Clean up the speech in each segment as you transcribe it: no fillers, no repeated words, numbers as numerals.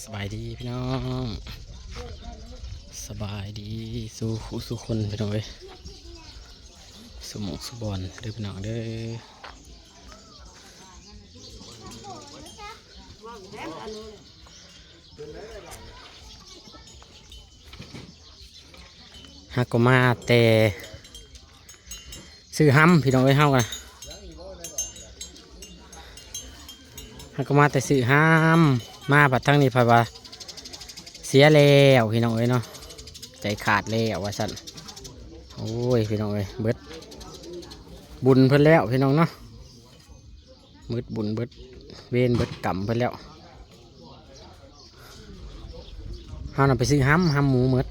สบายดีพี่น้องสบายดีสู่คนพี่น้องเอ้ยสุหมกสุบอลเด้อพี่น้องเด้อฮักก็มาแต่ซื้อห้ำพี่น้องเอ้ยเฮากันฮักก็มาแต่ซื้อห้ำมาบัดทั้งนี้พะว่าเสียแล้วพี่น้องเอ้ยเนาะใจขาดแล้วว่าสั่นโอ้ยพี่น้องเอ้ยเบิดบุญเพิ่นแล้วพี่น้องเนาะเบิดบุญเบิดเวรเบิดกรรมเพิ่นแล้วเฮานำไปซื้อห้ำหมูเบิด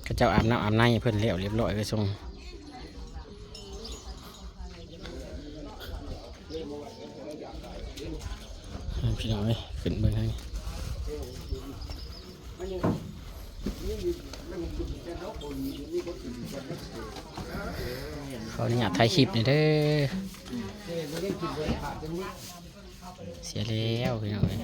ก็เจ้าอาบน้ำอาบในเพิ่นแล้วเรียบร้อยก็ส่งพี่น้องเอ้ยขึ้นเบิ่งให้ขออนุญาตถ่ายคลิปหน่อยเด้อเสียแล้วพี่น้องเอ้ย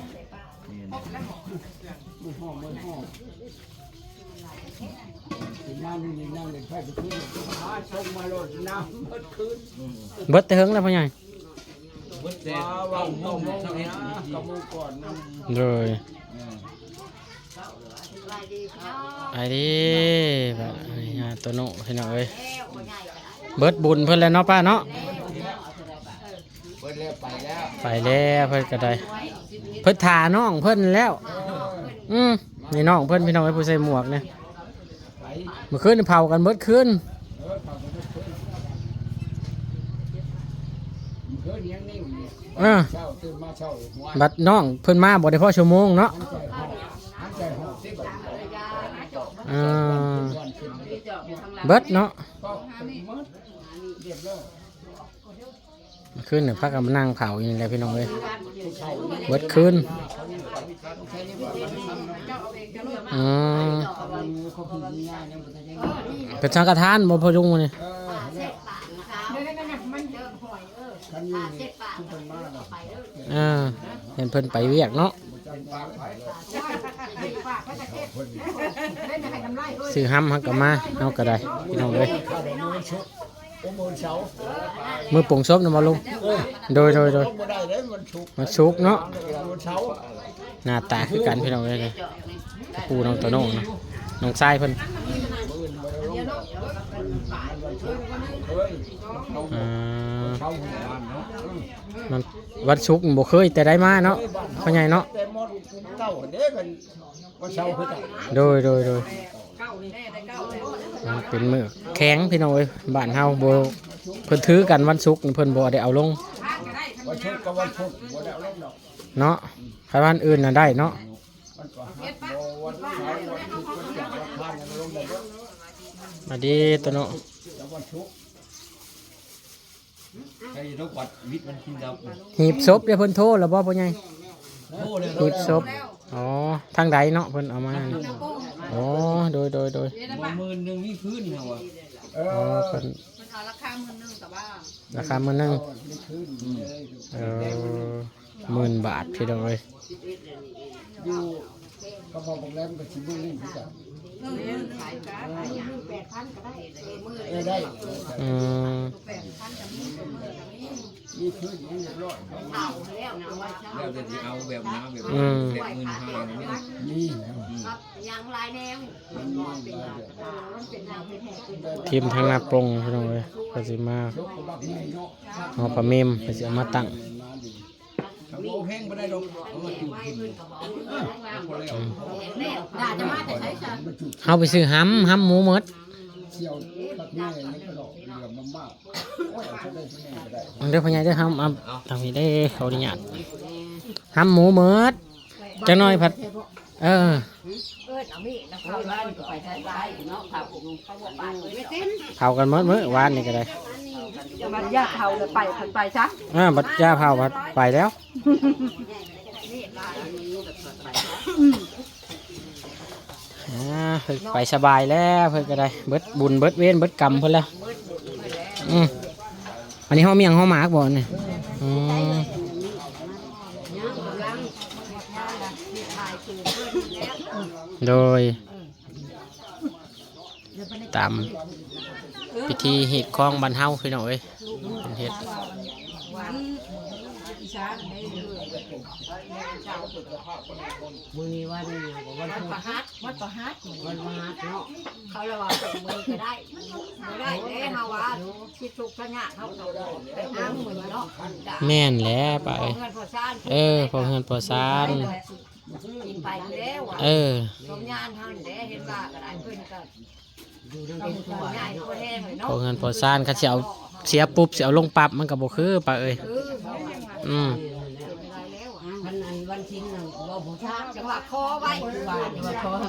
เบิดแต่เฮิงแล้วพ่อใหญ่เลยไอ้ดิแบบตัวโน่พี่น้องเอ้ยเบิดบุญเพิ่นแล้วเนาะป้าเนาะไปแล้วเพิ่นก็ได้เพิ่นถ่าน้องเพิ่นแล้วนี่น้องเพิ่นพี่น้องไอ้ผู้ใส่หมวกเนี่ยเมื่อคืนเผากันเบิดคืนบัดน้องเพิ่นมาบ่ได้พอชั่วโมงเนาะเบิดเนาะคืนเนี่ยพักกันนั่งเผาอย่างไรพี่น้องเลยเบิดคืนเป็นสังฆทานบ่พอจุงนี่เห็นเพิ่นไปเวียกเนาะซื้อห้ำฮักกะมาเอากระไดพี่น้องเลยมือป่งซบนะมาลุงโดยมันชุกเนาะหน้าตาคือกันพี่น้องเลยปูน้องตัวน้องน้องชายเพิ่นมันวัดชุกบ่เคยแต่ได้มาเนาะพ่อใหญ่เนาะโดยเป็นมือแข็งพี่น้องเอ้ยบ้านเฮาบ่เพิ่นถือกันวันศุกร์เพิ่นบ่ได้เอาลงเนาะใครบ้านอื่นน่ะได้เนาะมาดีตัวเนาะหีบศพเดี๋ยวเพิ่นโทรแล้วบ่พ่อใหญ่หีบศพอ๋อทางใดเนาะเพิ่นเอามาอ๋อโดย10,000มีคืนเนาะอ๋อเพิ่นเอาราคา10,000แต่ว่าราคา10,00010,000 บาทพี่น้องเอ้ยอยู่ก็พอผมแล้วก็สิบ่ลืมคือกันขายกัน8,000ก็ได้ได้มีคืนเรียบร้อยเอาแล้วนะว่าแล้วจะเอาแบบน้ำแบบ15,000นี่ยังลายแนวทีมทางนาปรงพี่น้องเลยก็สิมาเอาปลาเมมก็สิเอามาตั้งเอาไปซื้อห้ำหมูหมดเดี๋ยวพญายได้ห้ำทำนี้ได้เขาดีหยาดห้ำหมูหมดจะน้อยผัดเผากันหมดมื้อวานนี่ก็ได้บัดย่าเผาเลยไปซะบัดย่าเผาไปแล้วไปสบายแล้วเพิ่นก็ได้เบิดบุญเบิดเวรเบิดกรรมเพิ่นแล้วอันนี้ห้องเมียงห้องหมากบ่เนี่ย โดยตามพิธีหีดคล้องบรรเทาพี่น้องเอ้ยเป็นเฮ็ด มือนี้วันนี้วันประหัสวันประหัสวันประหัสเนาะเขาเลยว่ามือก็ได้ไม่ได้เด้เฮาว่าคิดทุกข์ยากเฮาไปหามือเนาะ แม่นแล้วไป เงินพอซาน พอเงินพอซาน กินไปแล้ว สมญานเฮาเด้เห็นว่าก็ได้เพิ่นก็อยู่ในตัวใหญ่ตัวแห้งเลยเนาะ พอเงินพอซานเขาสิเอาเสียปุ๊บสิเอาลงปั๊บมันก็บ่คือปะเอ้ยวันชิ้นเราบูชาจังหวะคอไว้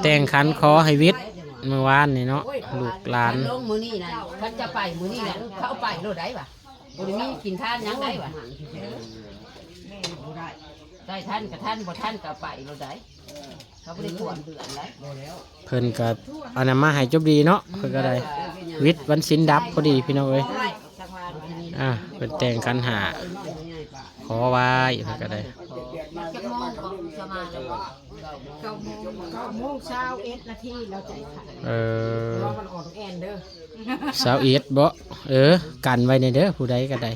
แต่งขันขอให้วิทย์เมื่อวานนี่เนาะลูกหลาน ลงมือนี่นะเขาจะไปมือนี่นะเขาไปโลดได้ปะบริมีกินท่านยังได้ปะได้ท่านกับท่านบ่ท่านกับไปโลดได้เขาไม่ได้ขวนเดือนแล้ว เพิ่นก็เอานำมาให้จบดีเนาะเพิ่นก็ได้วิทย์วันศิลดับพอดีพี่น้องเอ้ยเพิ่นแต่งขันหาขอไว้เพิ่นก็ได้จะมองของสมาธิ9:01 นาทีเราใจขาดรอมันออกแอนเด้อ สาวเอ็ดบ่กันไว้ในเด้อผู้ใดก็ได้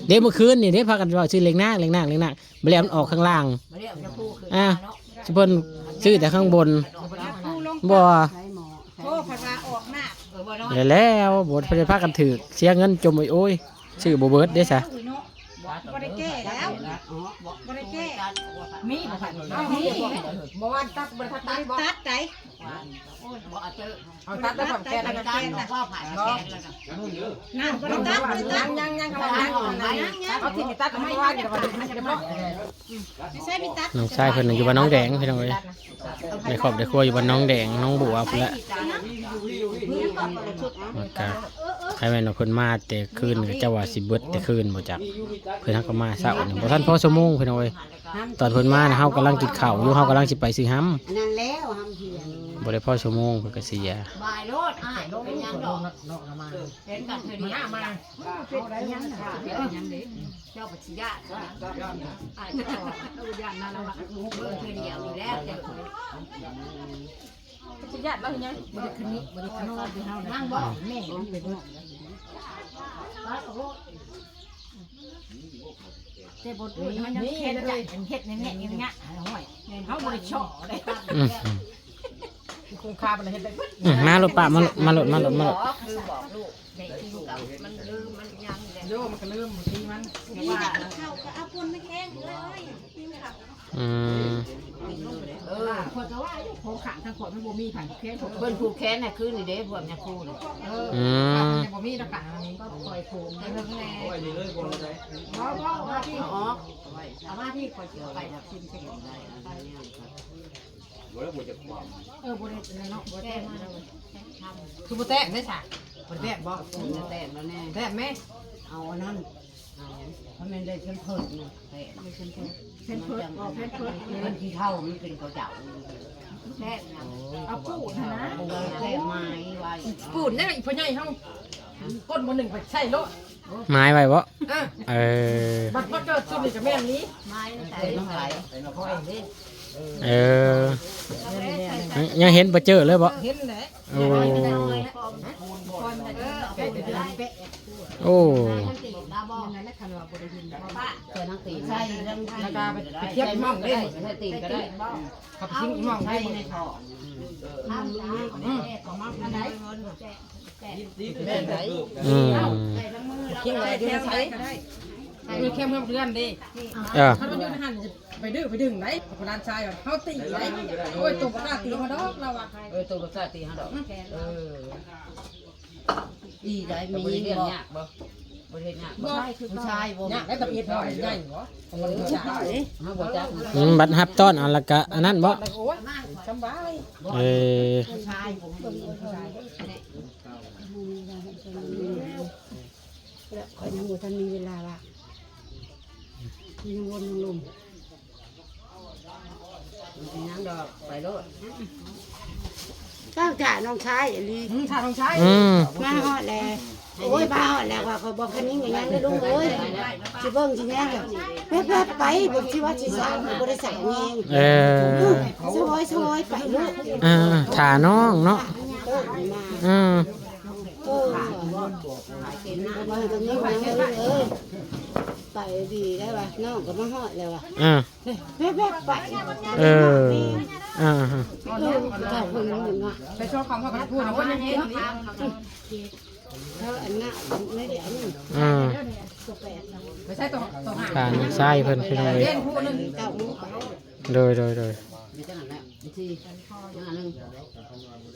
เดี๋ยวเมื่อคืนนี่เด้พากันว่าซื้อเล็กนางบ่แล้วมันออกข้างล่างสิเพิ่นซื้อแต่ข้างบนบ่โอ้ภาษาออกหน้าแล้วบ่เพิ่นพากันถือเสียเงินจมโอ้ยซื้อบ่เบิดเด้ซะบ่ได้แก้แล้วบ่ได้แก้มีบ่ทันมีบ่ว่าตัดบ่ทันตัดไดโอ้ยบ่เอาเจอเอาตัดแล้วผมแก้แล้วก็แก้นะว่าผ่านแก้แล้วนะบ่ได้ตัดยังเอาที่ตัดไม่ว่าเดี๋ยวมันจะบ่ไม่ใช่มีตัดน้องชายเพิ่นอยู่บ้านน้องแดงพี่น้องเอ้ยในครอบในครัวอยู่บ้านน้องแดงน้องบัวพุ่นละให้แม่นเพิ่นมาแต่คืนก็เจ้าว่าสิเบิดแต่คืนบ่จักเพิ่นก็มาเช้านี่บ่ทันพอชั่วโมงพี่น้องเอ้ยตอนเพิ่นมาเฮากำลังกินข้าวอยู่เฮากำลังสิไปซื้อหำนั่นแล้วหำเพียงบ่ได้พอชั่วโมงเพิ่นก็เสียบายโลดอ้ายลงเป็นยังดอกเห็นกันเทื่อนี้มาเป็นยังยังเด้เจ้าปัญญาอ้ายก็ย่านนั่นแล้วว่าเบิ่งเทื่อเดียวนี่แล้วแต่ปัญญาบ่เห็นยังบ่ได้คืนนี้บ่ได้คืนนอนที่เฮานั่งบ่แม่ไปเบิ่งแต่บทมันยังเฮ็ดเลยเฮ็ดแน่ๆอย่างเงี้ยห้อยเฮาบ่ได้ช่อได้คงคาบ่ได้เฮ็ดได้มาโลดป้ามาโลดคือบอกลูกได้กินกับมันลืมมันยังโยมันก็ลืมบางทีมันว่าข้าวก็เอาปุ่นไม่แข็งเลยกินข้าวคนก็ว่าอยู่โคขังทั้งคนมันบ่มีผันแค้นเพิ่นผูกแค้นน่ะคือนี่เด้พวกเนี่ยคู่นี่ยังบ่มีตะกันอันนี้ก็ปล่อยผูกได้เพิ่นแน่ปล่อยนี่เลยบ่ได้บ่ว่าที่อ๋อเอามาที่คอยเกี่ยวไปแล้วกินเสร็จได้บ่ได้บ่จะความบ่ได้เนาะบ่ได้มาคือบ่แตกได้ซะบ่แตกบ่แตกแล้วแน่แตกมั้ยเอาอันนั้นเพราะมันได้เพิ่นเพิ่นนี่แตกเพิ่นเพิ่นมันที่เท่ามันเป็นเขาเจ้าแท้เอาปูนนะแท้ไม้ไว้ปูนนี่อีพ่อใหญ่เฮาก้นบ่1ไปใส่โลดไม้ไว้บ่บัดบ่เกิดสุดนี่ก็แม่นนี้ไม้ใส่น้ำไหลเขาเองดิยังเห็นบ่เจอเลยบ่เห็นแหละโอ้นั่นแหละคันว่าบ่ได้ยินป้าเกิดนักตีใช่แล้วก็ไปเทียบหม้องได้ใช่ตีก็ได้ขับทิ้งหม้องได้ในท้องของมันอันไหนแม่ไหนเที่ยงไหนเดือนใช้มีเข้มเพิ่มเดือนดิถ้ามันอยู่ในหันไปดื้อไปดึงไหนคนนั้นชายแบบเขาตีไหนโอ้ยตัวก็ตีเขาดอกเราอ่ะตัวก็ตีเขาดอกดีได้มีเรื่องยากบ่บริเวณยากบ่ผู้ชายบ่ยากได้ตะเอียดหน่อยใหญ่บ่ผู้ชายเฮาบ่จักบัดฮับต้อนอันละกะอันนั้นบ่สบายผู้ชายผมผู้ชายคอยยังบ่ทันมีเวลาละยังวนลุมยังดอกไปโลดก้าวจ่าน้องชายลีถ้าน้องชายมาฮอดแล้ว โอ้ยบ้าแล้วว่าเขาบอกคันนี้อย่างนั้นเลยลุงเอ้ยสิเบิ่งสิแน่แบบแป๊บไปเบิ่งสิว่าสิสร้างบ่ได้สร้างเอง ซอยไปลูก ถ่าน้องเนาะ มา มาตรงนี้มาเลยไปดีได้ป่ะน้องก็มาหอดแล้วอ่ะแป๊บไปเจ้าคนนึงอ่ะ ไปโชว์ของเขาก็พูดนะว่าอย่างนี้ แล้วอันน่ะไม่ได้อันนี้ ไม่ใช่ตัวหาง การใส่เพิ่นพี่น้องเอ้ย เล่นคู่นึง เจ้ามูไป โดย มีจังนั้นแหละที่อย่างนึง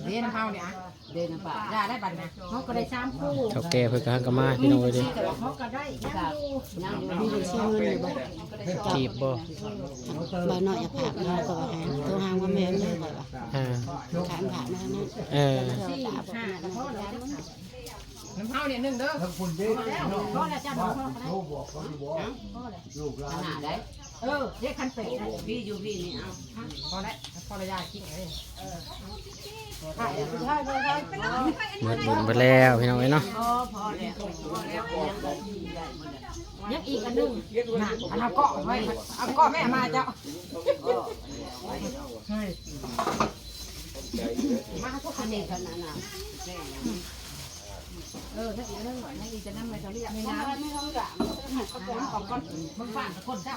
เล่นเฮาเนี่ยเล่นป่าได้ได้บัตรนะเขาก็ได้3คู่ เฒ่าแก่เพิ่นก็หันก็มาพี่น้องเอ้ยเด้ เขาก็ได้ยังอยู่ มีเชื่อเงินบ่ จีบบ่ บ่น้อยอยากผ่าน้องก็ว่าโทรหาว่าแม่เลยบ่ว่า ถามผ่ามานั่น 4 5ก็พอแล้วน้ำเฮาเนี่ย1เด้อพอแล้วจ้าบ่พอแล้วขนาดได้เรียกคันเป็ดได้พี่อยู่พี่นี่เอาพอแล้วพอระยะกินเลยใช่ใช่ใช่ หมดบุญไปแล้วพี่น้องเอ้ยเนาะ พอแล้วยังอีกอันนึงน่ะอันเอาเกาะไว้เอาเกาะแม่มาเจ้ามาทุกคนนี่กันน่ะถ้าอีกนึงถ้าอีกจะนั่งไปเขาเรียกไม่น้ำไม่ต้องด่าของก้อนมึงฝากคนเจ้า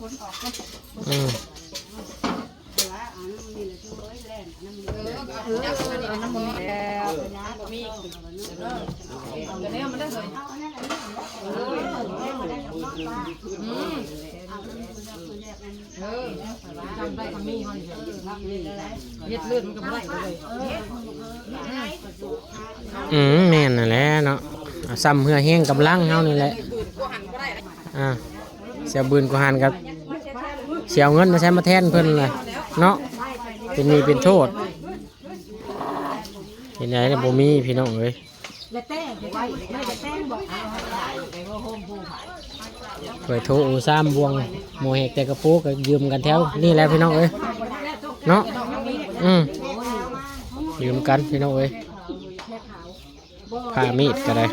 คนออกกัน ว่าอันนั้นมีเลยช่วยแล่นอันนั้นมี จับอันนี้น้ำมันแล้วมีเดี๋ยวนี้มันได้เลยจำได้คำมีมันเย็ดเลือดมันก็ไม่ได้เลย แม่นนั่นแหละเนาะซ้ำเหือแห้งกำลังเฮานี่แหละเสียบืนกูหันกับเสียเงินมาใช้มาแทนเพิ่นเลยเนาะเป็นหนี้เป็นโทษเห็นไหนเนี่ยบ่มีพี่น้องเอ้ย แล้วแต่ไปไม่ได้แต่บอกไปว่าโฮมผู้ไผ่ เคยโทรซ้ำบวงโมเหกแต่กระปุกก็ยืมกันแถวนี่แหละพี่น้องเอ้ยเนาะยืมกันพี่น้องเอ้ยผ้ามีดก็ได้